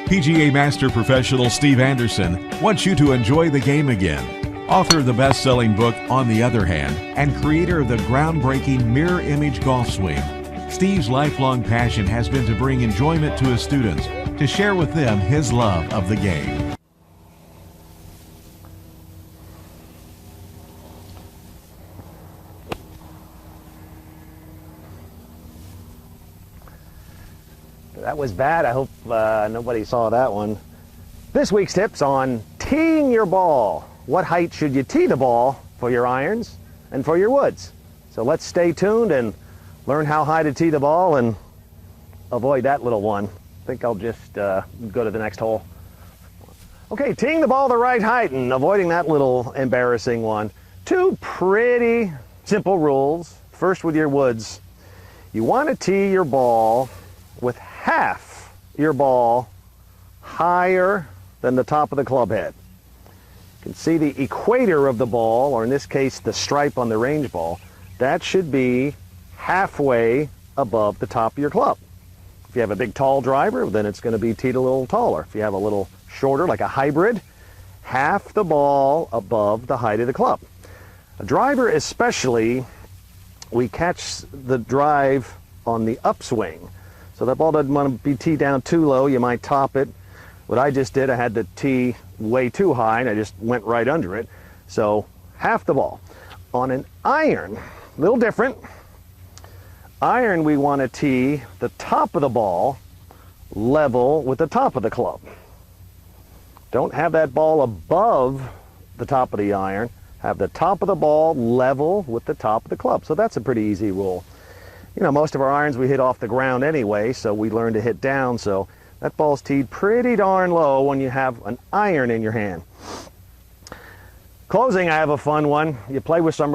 PGA Master professional Steve Anderson wants you to enjoy the game again. Author of the best-selling book, On the Other Hand, and creator of the groundbreaking mirror image golf swing, Steve's lifelong passion has been to bring enjoyment to his students, to share with them his love of the game. That was bad. I hope nobody saw that one. This week's tips on teeing your ball. What height should you tee the ball for your irons and for your woods? So let's stay tuned and learn how high to tee the ball and avoid that little one. I think I'll just go to the next hole. Okay, teeing the ball the right height and avoiding that little embarrassing one. Two pretty simple rules. First, with your woods, you want to tee your ball with half your ball higher than the top of the club head. You can see the equator of the ball, or in this case the stripe on the range ball, that should be halfway above the top of your club. If you have a big tall driver, then it's going to be teed a little taller. If you have a little shorter, like a hybrid, half the ball above the height of the club. A driver especially, we catch the drive on the upswing. So that ball doesn't want to be teed down too low. You might top it. What I just did, I had the tee way too high and I just went right under it. So half the ball. On an iron, a little different. Iron, we want to tee the top of the ball level with the top of the club. Don't have that ball above the top of the iron. Have the top of the ball level with the top of the club. So that's a pretty easy rule. You know, most of our irons we hit off the ground anyway, so we learn to hit down. So that ball's teed pretty darn low when you have an iron in your hand. Closing, I have a fun one. You play with some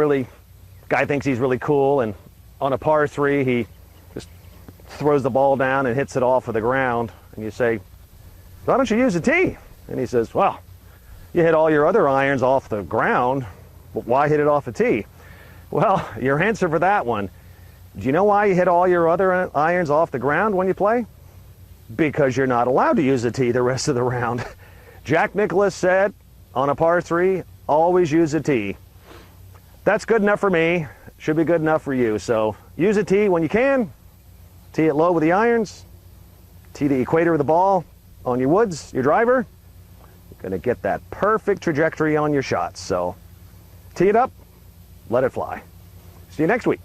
guy thinks he's really cool, and on a par 3, he just throws the ball down and hits it off of the ground. And you say, why don't you use a tee? And he says, well, you hit all your other irons off the ground, but why hit it off a tee? Well, your answer for that one, do you know why you hit all your other irons off the ground when you play? Because you're not allowed to use a tee the rest of the round. Jack Nicklaus said, on a par 3, always use a tee. That's good enough for me. Should be good enough for you. So use a tee when you can. Tee it low with the irons. Tee the equator of the ball on your woods, your driver. You're going to get that perfect trajectory on your shots. So tee it up, let it fly. See you next week.